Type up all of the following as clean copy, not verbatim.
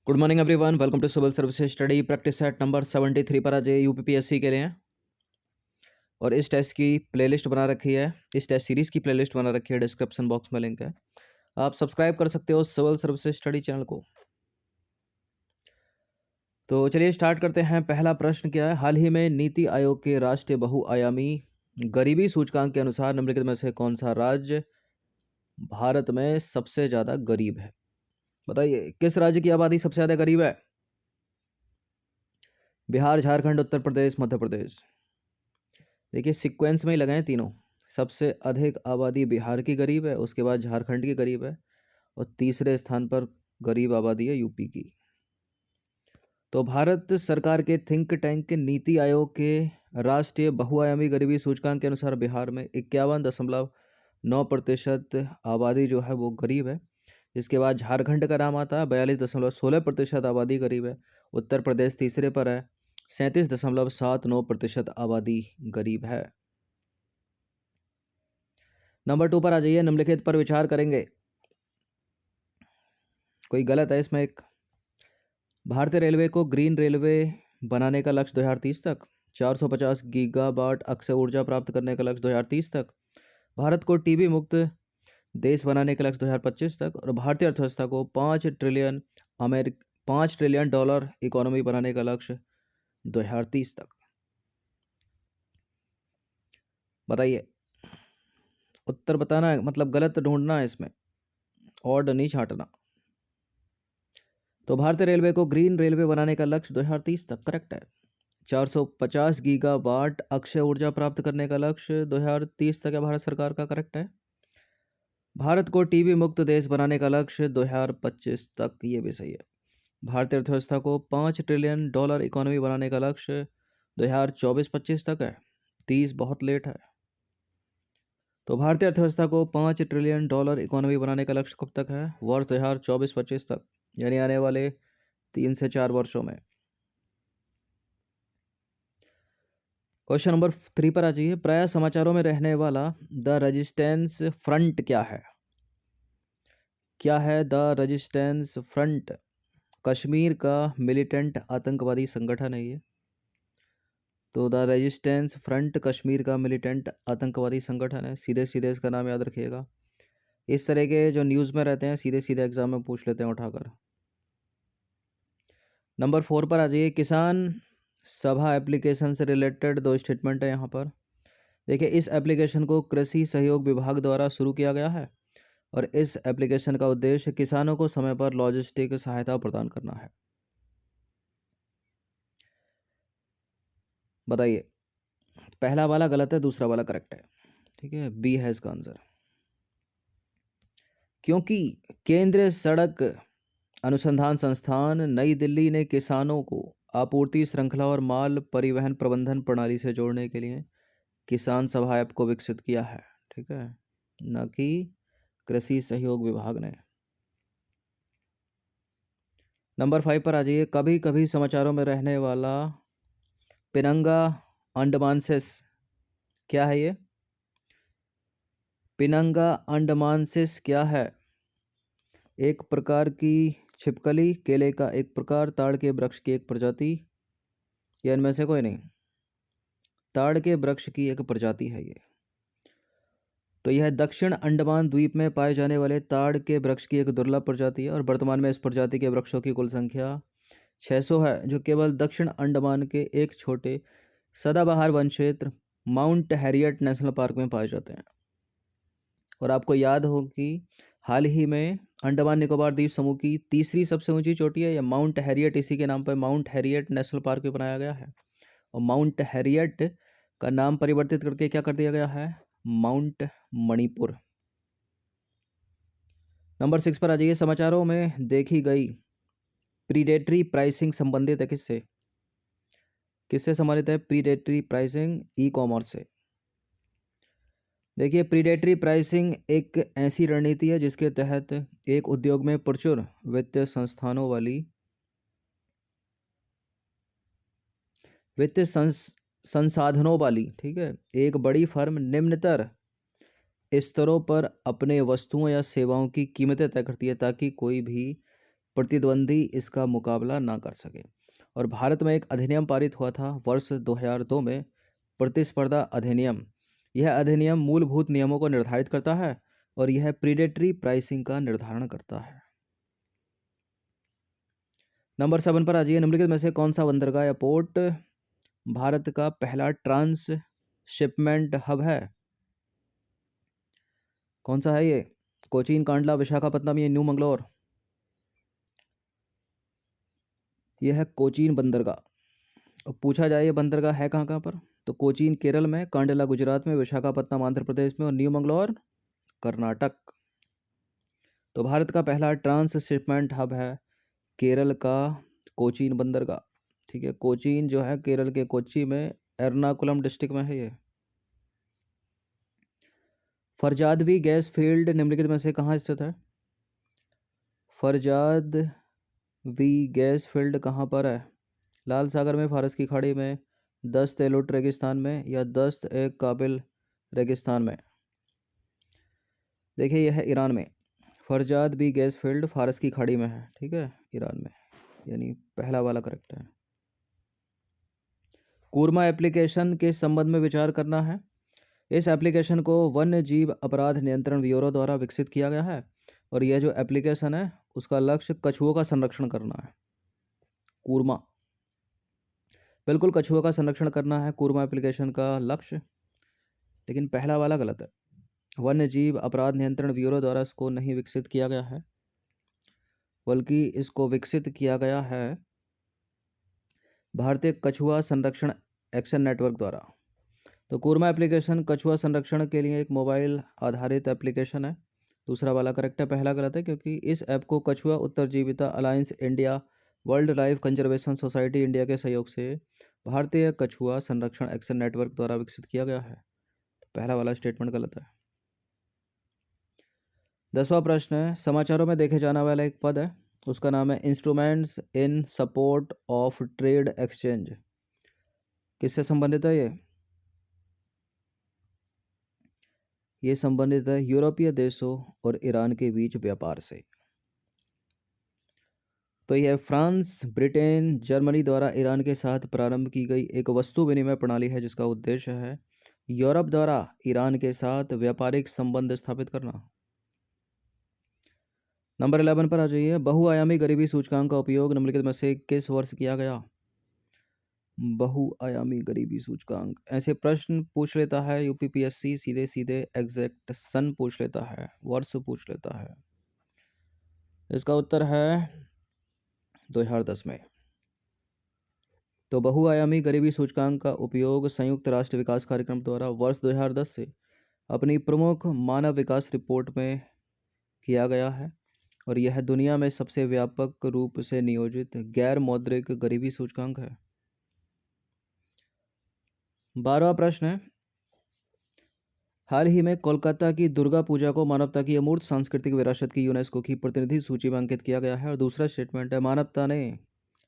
Good morning everyone, welcome to civil services study practice set number 73 पर आज UPPSC के लिए हैं। और इस टेस्ट की प्लेलिस्ट बना रखी है, इस टेस्ट सीरीज की प्लेलिस्ट बना रखी है, डिस्क्रिप्शन बॉक्स में लिंक है। आप सब्सक्राइब कर सकते हो सिविल सर्विसेज स्टडी चैनल को। तो चलिए स्टार्ट करते हैं। पहला प्रश्न क्या है? हाल ही में नीति आयोग के राष्ट्रीय बहुआयामी गरीबी सूचकांक के अनुसार निम्नलिखित में से कौन सा राज्य भारत में सबसे ज़्यादा गरीब है? बताइए, किस राज्य की आबादी सबसे ज़्यादा गरीब है? बिहार, झारखंड, उत्तर प्रदेश, मध्य प्रदेश। देखिए सीक्वेंस में ही लगाएं तीनों। सबसे अधिक आबादी बिहार की गरीब है, उसके बाद झारखंड की गरीब है, और तीसरे स्थान पर गरीब आबादी है यूपी की। तो भारत सरकार के थिंक टैंक नीति आयोग के राष्ट्रीय बहुआयामी गरीबी सूचकांक के अनुसार बिहार में 51.9% आबादी जो है वो गरीब है। इसके बाद झारखंड का नाम आता है, 42.16% आबादी गरीब है। उत्तर प्रदेश तीसरे पर है, 37.79% आबादी गरीब है। नंबर 2 पर आ जाइए। निम्नलिखित पर विचार करेंगे। कोई गलत है इसमें एक। भारतीय रेलवे को ग्रीन रेलवे बनाने का लक्ष्य 2030 तक, 450 गीगावाट अक्षय ऊर्जा प्राप्त करने का लक्ष्य 2030 तक, भारत को टीबी मुक्त देश बनाने का लक्ष्य 2025 तक, और भारतीय अर्थव्यवस्था को 5 ट्रिलियन डॉलर इकोनॉमी बनाने का लक्ष्य 2030 तक। बताइए, उत्तर बताना है, मतलब गलत ढूंढना है इसमें, ऑड नहीं छांटना। तो भारतीय रेलवे को ग्रीन रेलवे बनाने का लक्ष्य 2030 तक करेक्ट है। 450 गीगावाट अक्षय ऊर्जा प्राप्त करने का लक्ष्य 2030 तक है भारत सरकार का, करेक्ट है। भारत को टीबी मुक्त देश बनाने का लक्ष्य 2025 तक, ये भी सही है। भारतीय अर्थव्यवस्था को 5 ट्रिलियन डॉलर इकोनॉमी बनाने का लक्ष्य 2024-25 तक है, 30 बहुत लेट है। तो भारतीय अर्थव्यवस्था को 5 ट्रिलियन डॉलर इकोनॉमी बनाने का लक्ष्य कब तक है? वर्ष 2024-25 तक, यानी आने वाले 3 से 4 वर्षों में। क्वेश्चन नंबर 3 पर आ जाइए। प्रायः समाचारों में रहने वाला द रेजिस्टेंस फ्रंट क्या है? क्या है द रेजिस्टेंस फ्रंट? कश्मीर का मिलिटेंट आतंकवादी संगठन है ये। तो द रेजिस्टेंस फ्रंट कश्मीर का मिलिटेंट आतंकवादी संगठन है। सीधे सीधे इसका नाम याद रखिएगा। इस तरह के जो न्यूज़ में रहते हैं सीधे सीधे एग्जाम में पूछ लेते हैं उठाकर। नंबर 4 पर आ जाइए। किसान सभा एप्लीकेशन से रिलेटेड 2 स्टेटमेंट है यहाँ पर। देखिए, इस एप्लीकेशन को कृषि सहयोग विभाग द्वारा शुरू किया गया है, और इस एप्लीकेशन का उद्देश्य किसानों को समय पर लॉजिस्टिक सहायता प्रदान करना है। बताइए, पहला वाला गलत है, दूसरा वाला करेक्ट है। ठीक है, बी है इसका आंसर। क्योंकि केंद्रीय सड़क अनुसंधान संस्थान नई दिल्ली ने किसानों को आपूर्ति श्रृंखला और माल परिवहन प्रबंधन प्रणाली से जोड़ने के लिए किसान सभा ऐप को विकसित किया है। ठीक है, न कि कृषि सहयोग विभाग ने। नंबर 5 पर आ जाइए। कभी कभी समाचारों में रहने वाला पिनंगा अंडमानसिस क्या है ये? पिनंगा अंडमानसिस क्या है? एक प्रकार की छिपकली, केले का एक प्रकार, ताड़ के वृक्ष की एक प्रजाति, या इनमें से कोई नहीं? ताड़ के वृक्ष की एक प्रजाति है ये। तो यह दक्षिण अंडमान द्वीप में पाए जाने वाले ताड़ के वृक्ष की एक दुर्लभ प्रजाति है, और वर्तमान में इस प्रजाति के वृक्षों की कुल संख्या 600 है, जो केवल दक्षिण अंडमान के एक छोटे सदाबहार वन क्षेत्र माउंट हैरियट नेशनल पार्क में पाए जाते हैं। और आपको याद हो कि हाल ही में अंडमान निकोबार द्वीप समूह की तीसरी सबसे ऊंची चोटी है, या माउंट हैरियट, इसी के नाम पर माउंट हैरियट नेशनल पार्क भी बनाया गया है। और माउंट हैरियट का नाम परिवर्तित करके क्या कर दिया गया है? माउंट मणिपुर। नंबर 6 पर आ जाइए। समाचारों में देखी गई प्रीडेटरी प्राइसिंग संबंधित है किससे? किससे संबंधित है प्रीडेटरी प्राइसिंग? ई कॉमर्स से। देखिए, प्रीडेटरी प्राइसिंग एक ऐसी रणनीति है जिसके तहत एक उद्योग में प्रचुर वित्तीय संस्थानों वाली वित्तीय संसाधनों वाली, ठीक है, एक बड़ी फर्म निम्नतर स्तरों पर अपने वस्तुओं या सेवाओं की कीमतें तय करती है, ताकि कोई भी प्रतिद्वंदी इसका मुकाबला ना कर सके। और भारत में एक अधिनियम पारित हुआ था वर्ष 2002 में, प्रतिस्पर्धा अधिनियम। यह अधिनियम मूलभूत नियमों को निर्धारित करता है और यह प्रीडेटरी प्राइसिंग का निर्धारण करता है। नंबर 7 पर आ जाइए। निम्नलिखित में से कौन सा बंदरगाह या पोर्ट भारत का पहला ट्रांसशिपमेंट हब है? कौन सा है ये? कोचीन, कांडला, विशाखापत्तनम या न्यू मंगलोर? यह है कोचीन बंदरगाह। अब पूछा जाए ये बंदरगाह है कहाँ कहाँ पर, तो कोचीन केरल में, कांडला गुजरात में, विशाखापत्तनम आंध्र प्रदेश में और न्यू मंगलोर कर्नाटक। तो भारत का पहला ट्रांसशिपमेंट हब है केरल का कोचीन बंदरगाह। ठीक है, कोचीन जो है केरल के कोच्चि में, एर्नाकुलम डिस्ट्रिक्ट में है ये। फरजादवी गैस फील्ड निम्नलिखित में से कहाँ स्थित है? फरजादवी गैस फील्ड कहाँ पर है? लाल सागर में, फारस की खाड़ी में, दस्त ए लुट रेगिस्तान में या दस्त ए काबिल रेगिस्तान में? देखिए यह है ईरान में। फरजाद बी गैस फील्ड फारस की खाड़ी में है। ठीक है, ईरान में, यानी पहला वाला करेक्ट है। कूर्मा एप्लीकेशन के संबंध में विचार करना है। इस एप्लीकेशन को वन्य जीव अपराध नियंत्रण ब्यूरो द्वारा विकसित किया गया है और यह जो एप्लीकेशन है उसका लक्ष्य कछुओं का संरक्षण करना है। कूर्मा, बिल्कुल कछुओं का संरक्षण करना है कूर्मा एप्लीकेशन का लक्ष्य, लेकिन पहला वाला गलत है। वन्य जीव अपराध नियंत्रण ब्यूरो द्वारा इसको नहीं विकसित किया गया है, बल्कि इसको विकसित किया गया है भारतीय कछुआ संरक्षण एक्शन नेटवर्क द्वारा। तो कूर्मा एप्लीकेशन कछुआ संरक्षण के लिए एक मोबाइल आधारित एप्लीकेशन है। दूसरा वाला करेक्ट है, पहला गलत है, क्योंकि इस ऐप को कछुआ उत्तरजीविता alliance India, world life conservation society India के सहयोग से भारतीय कछुआ संरक्षण एक्शन नेटवर्क द्वारा विकसित किया गया है। तो पहला वाला स्टेटमेंट गलत है। 10वां प्रश्न है, समाचारों में देखे जाने वाला एक पद है, उसका नाम है instruments in support of trade exchange. किससे संबंधित है ये संबंधित है यूरोपीय देशों और ईरान के बीच व्यापार से। तो यह फ्रांस, ब्रिटेन, जर्मनी द्वारा ईरान के साथ प्रारंभ की गई एक वस्तु विनिमय प्रणाली है जिसका उद्देश्य है यूरोप द्वारा ईरान के साथ व्यापारिक संबंध स्थापित करना। नंबर 11 पर आ जाइए। बहुआयामी गरीबी सूचकांक का उपयोग निम्नलिखित में से किस वर्ष किया गया? बहुआयामी गरीबी सूचकांक, ऐसे प्रश्न पूछ लेता है यूपीपीएससी, सीधे सीधे एग्जैक्ट सन पूछ लेता है, वर्ष पूछ लेता है। इसका उत्तर है 2010 में। तो बहुआयामी गरीबी सूचकांक का उपयोग संयुक्त राष्ट्र विकास कार्यक्रम द्वारा वर्ष 2010 से अपनी प्रमुख मानव विकास रिपोर्ट में किया गया है और यह दुनिया में सबसे व्यापक रूप से नियोजित गैर मौद्रिक गरीबी सूचकांक है। 12वां प्रश्न है, हाल ही में कोलकाता की दुर्गा पूजा को मानवता की अमूर्त सांस्कृतिक विरासत की यूनेस्को की प्रतिनिधि सूची में अंकित किया गया है। और दूसरा स्टेटमेंट है,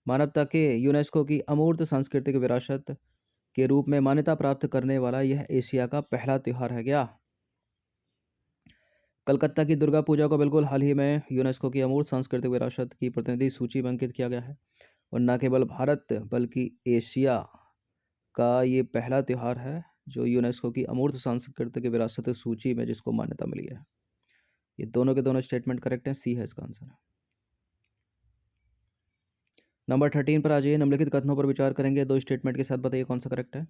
मानवता के यूनेस्को की अमूर्त सांस्कृतिक विरासत के रूप में मान्यता प्राप्त करने वाला यह एशिया का पहला त्यौहार है क्या? कलकत्ता की दुर्गा पूजा को बिल्कुल हाल ही में यूनेस्को की अमूर्त सांस्कृतिक विरासत की प्रतिनिधि सूची में अंकित किया गया है और न केवल भारत बल्कि एशिया का ये पहला त्यौहार है जो यूनेस्को की अमूर्त सांस्कृतिक विरासत सूची में जिसको मान्यता मिली है। ये दोनों के दोनों स्टेटमेंट करेक्ट हैं, सी है इसका आंसर। नंबर 13 पर आ जाइए। निम्नलिखित कथनों पर विचार करेंगे, दो स्टेटमेंट के साथ बताइए कौन सा करेक्ट है।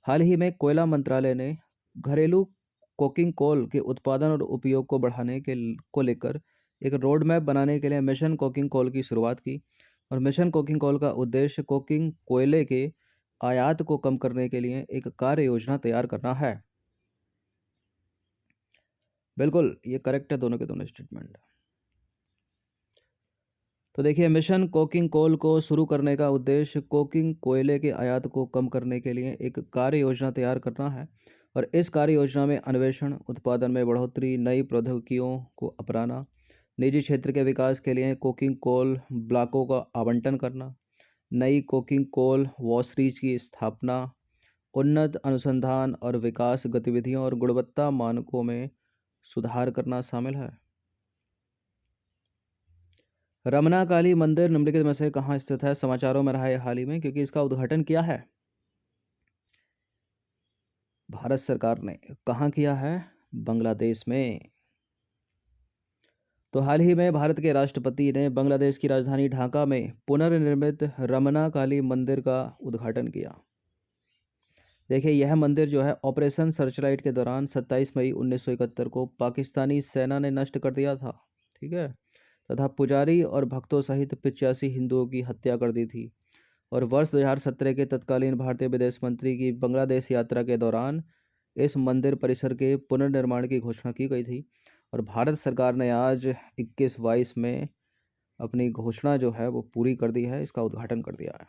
हाल ही में कोयला मंत्रालय ने घरेलू कोकिंग कोल के उत्पादन और उपयोग को बढ़ाने को लेकर एक रोड मैप बनाने के लिए मिशन कोकिंग कोल की शुरुआत की और मिशन कोकिंग कोल का उद्देश्य कोकिंग कोयले के आयात को कम करने के लिए एक कार्य योजना तैयार करना है। बिल्कुल ये करेक्ट है, दोनों के दोनों स्टेटमेंट। तो देखिए, मिशन कोकिंग कोल को शुरू करने का उद्देश्य कोकिंग कोयले के आयात को कम करने के लिए एक कार्य योजना तैयार करना है और इस कार्य योजना में अन्वेषण, उत्पादन में बढ़ोतरी, नई प्रौद्योगिकियों को अपनाना, निजी क्षेत्र के विकास के लिए कोकिंग कोल ब्लॉकों का आवंटन करना, नई कोकिंग कोल वॉशरीज की स्थापना, उन्नत अनुसंधान और विकास गतिविधियों और गुणवत्ता मानकों में सुधार करना शामिल है। रमना काली मंदिर निम्नलिखित में से कहाँ स्थित है? समाचारों में रहा है हाल ही में, क्योंकि इसका उद्घाटन किया है भारत सरकार ने। कहाँ किया है? बांग्लादेश में। तो हाल ही में भारत के राष्ट्रपति ने बांग्लादेश की राजधानी ढाका में पुनर्निर्मित रमना काली मंदिर का उद्घाटन किया। देखिए, यह मंदिर जो है ऑपरेशन सर्चलाइट के दौरान 27 मई 1971 को पाकिस्तानी सेना ने नष्ट कर दिया था, ठीक है, तथा पुजारी और भक्तों सहित 85 हिंदुओं की हत्या कर दी थी। और वर्ष 2017 के तत्कालीन भारतीय विदेश मंत्री की बांग्लादेश यात्रा के दौरान इस मंदिर परिसर के पुनर्निर्माण की घोषणा की गई थी। और भारत सरकार ने आज 21-22 में अपनी घोषणा जो है वो पूरी कर दी है, इसका उद्घाटन कर दिया है।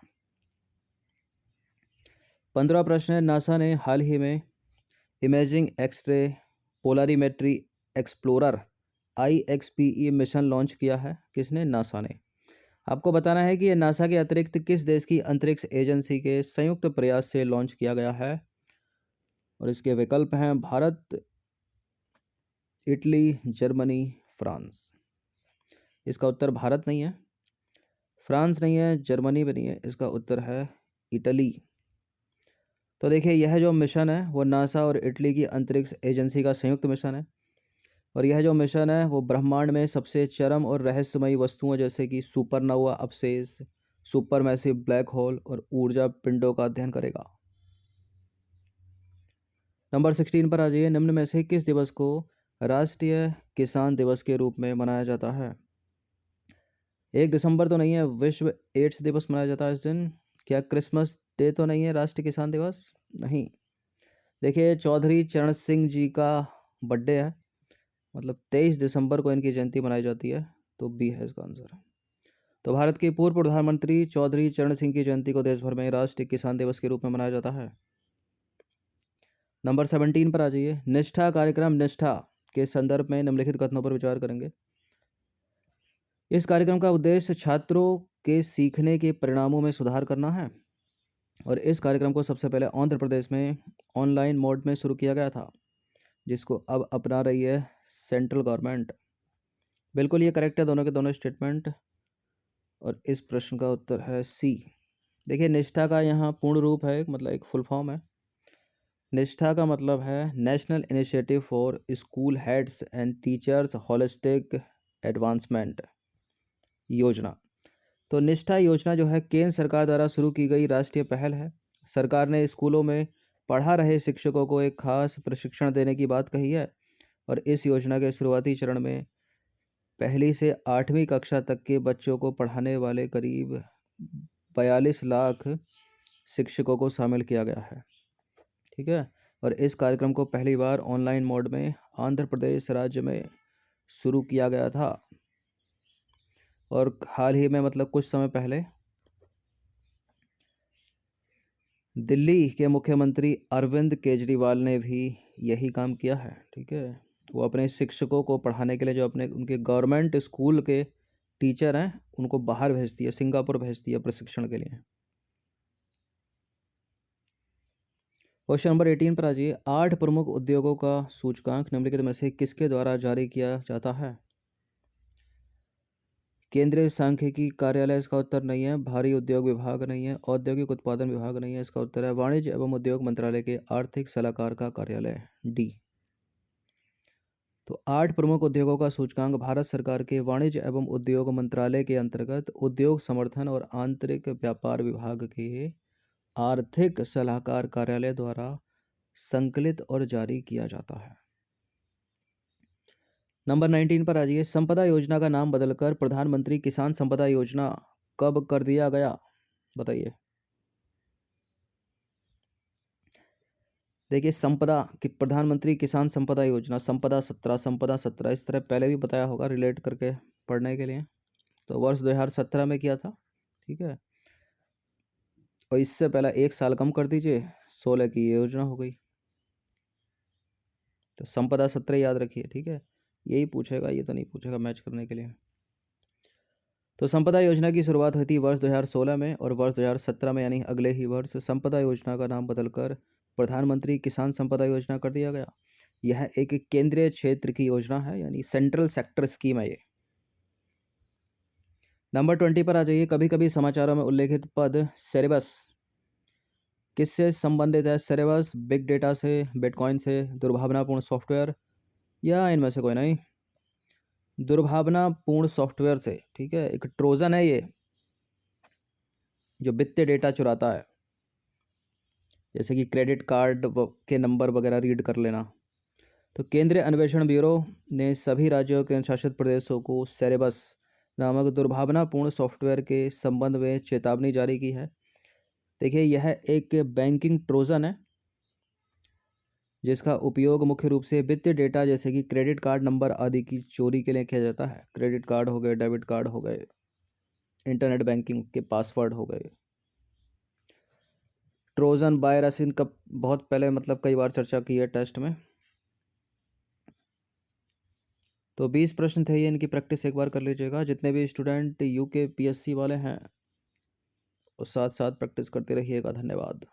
15 प्रश्न है। नासा ने हाल ही में imaging X ray polarimetry explorer IXPE mission launch किया है। किसने? नासा ने। आपको बताना है कि यह नासा के अतिरिक्त किस देश की अंतरिक्ष एजेंसी के संयुक्त प्रयास से लॉन्च किया गया है। और इसके विकल्प हैं भारत, इटली, जर्मनी, फ्रांस। इसका उत्तर भारत नहीं है, फ्रांस नहीं है, जर्मनी भी नहीं है, इसका उत्तर है इटली। तो देखिए, यह जो मिशन है वो नासा और इटली की अंतरिक्ष एजेंसी का संयुक्त मिशन है। और यह जो मिशन है वो ब्रह्मांड में सबसे चरम और रहस्यमयी वस्तुओं जैसे कि सुपरनोवा अवशेष, सुपरमैसिव ब्लैक होल और ऊर्जा पिंडों का अध्ययन करेगा। नंबर 16 पर आ जाइए। निम्न में से किस दिवस को राष्ट्रीय किसान दिवस के रूप में मनाया जाता है? 1 दिसंबर तो नहीं है, विश्व एड्स दिवस मनाया जाता है इस दिन। क्या क्रिसमस डे तो नहीं है राष्ट्रीय किसान दिवस? नहीं। देखिए, चौधरी चरण सिंह जी का बर्थडे है, मतलब 23 दिसंबर को इनकी जयंती मनाई जाती है, तो बी है इसका आंसर। तो भारत के पूर्व प्रधानमंत्री चौधरी चरण सिंह की जयंती को देश भर में राष्ट्रीय किसान दिवस के रूप में मनाया जाता है। नंबर 17 पर आ जाइए। निष्ठा कार्यक्रम निष्ठा के संदर्भ में निम्नलिखित कथनों पर विचार करेंगे। इस कार्यक्रम का उद्देश्य छात्रों के सीखने के परिणामों में सुधार करना है। और इस कार्यक्रम को सबसे पहले आंध्र प्रदेश में ऑनलाइन मोड में शुरू किया गया था, जिसको अब अपना रही है सेंट्रल गवर्नमेंट। बिल्कुल ये करेक्ट है, दोनों के दोनों स्टेटमेंट। और इस प्रश्न का उत्तर है सी। देखिए, निष्ठा का यहाँ पूर्ण रूप है, मतलब एक फुल फॉर्म है। निष्ठा का मतलब है national initiative for school heads and teachers holistic advancement योजना। तो निष्ठा योजना जो है केंद्र सरकार द्वारा शुरू की गई राष्ट्रीय पहल है। सरकार ने स्कूलों में पढ़ा रहे शिक्षकों को एक खास प्रशिक्षण देने की बात कही है। और इस योजना के शुरुआती चरण में 1ली से 8वीं कक्षा तक के बच्चों को पढ़ाने वाले करीब 42 लाख शिक्षकों को शामिल किया गया है, ठीक है। और इस कार्यक्रम को पहली बार ऑनलाइन मोड में आंध्र प्रदेश राज्य में शुरू किया गया था। और हाल ही में, मतलब कुछ समय पहले, दिल्ली के मुख्यमंत्री अरविंद केजरीवाल ने भी यही काम किया है, ठीक है। वो अपने शिक्षकों को पढ़ाने के लिए जो अपने उनके गवर्नमेंट स्कूल के टीचर हैं उनको बाहर भेजती है, सिंगापुर भेजती है प्रशिक्षण के लिए। क्वेश्चन नंबर 18 पर आ जाइए। 8 प्रमुख उद्योगों का सूचकांक निम्नलिखित में से किसके द्वारा जारी किया जाता है? केंद्रीय सांख्यिकी कार्यालय इसका उत्तर नहीं है, भारी उद्योग विभाग नहीं है, औद्योगिक उत्पादन विभाग नहीं है, इसका उत्तर है वाणिज्य एवं उद्योग मंत्रालय के आर्थिक सलाहकार का कार्यालय, डी। तो 8 प्रमुख उद्योगों का सूचकांक भारत सरकार के वाणिज्य एवं उद्योग मंत्रालय के अंतर्गत उद्योग समर्थन और आंतरिक व्यापार विभाग के आर्थिक सलाहकार कार्यालय द्वारा संकलित और जारी किया जाता है। नंबर 19 पर आ जाइए। संपदा योजना का नाम बदलकर प्रधानमंत्री किसान संपदा योजना कब कर दिया गया? बताइए। देखिए, संपदा कि प्रधानमंत्री किसान संपदा योजना, संपदा 17 इस तरह पहले भी बताया होगा रिलेट करके पढ़ने के लिए। तो वर्ष 2017 में किया था, ठीक है। और इससे पहले 1 साल कम कर दीजिए, 16 की ये योजना हो गई। तो संपदा 17 याद रखिए, ठीक है। यही पूछेगा, ये तो नहीं पूछेगा मैच करने के लिए। तो संपदा योजना की शुरुआत हुई थी वर्ष 2016 में, और वर्ष 2017 में यानी अगले ही वर्ष संपदा योजना का नाम बदलकर प्रधानमंत्री किसान संपदा योजना कर दिया गया। यह एक केंद्रीय क्षेत्र की योजना है, यानी सेंट्रल सेक्टर स्कीम है ये। नंबर 20 पर आ जाइए। कभी कभी समाचारों में उल्लेखित पद सेरेबस किससे संबंधित है? सेरेबस बिग डेटा से, बिटकॉइन से, दुर्भावनापूर्ण सॉफ्टवेयर या इनमें से कोई नहीं? दुर्भावनापूर्ण सॉफ्टवेयर से। ठीक है, एक ट्रोजन है ये जो वित्तीय डेटा चुराता है, जैसे कि क्रेडिट कार्ड के नंबर वगैरह रीड कर लेना। तो केंद्रीय अन्वेषण ब्यूरो ने सभी राज्यों और केंद्र शासित प्रदेशों को सेरेबस नामक दुर्भावनापूर्ण सॉफ्टवेयर के संबंध में चेतावनी जारी की है। देखिए, यह एक बैंकिंग ट्रोजन है जिसका उपयोग मुख्य रूप से वित्तीय डेटा जैसे कि क्रेडिट कार्ड नंबर आदि की चोरी के लिए किया जाता है। क्रेडिट कार्ड हो गए, डेबिट कार्ड हो गए, इंटरनेट बैंकिंग के पासवर्ड हो गए। ट्रोजन वायरस इनका बहुत पहले मतलब कई बार चर्चा की है टेस्ट में। तो 20 प्रश्न थे ये, इनकी प्रैक्टिस एक बार कर लीजिएगा। जितने भी स्टूडेंट यूके पीएससी वाले हैं वो साथ साथ प्रैक्टिस करते रहिएगा। धन्यवाद।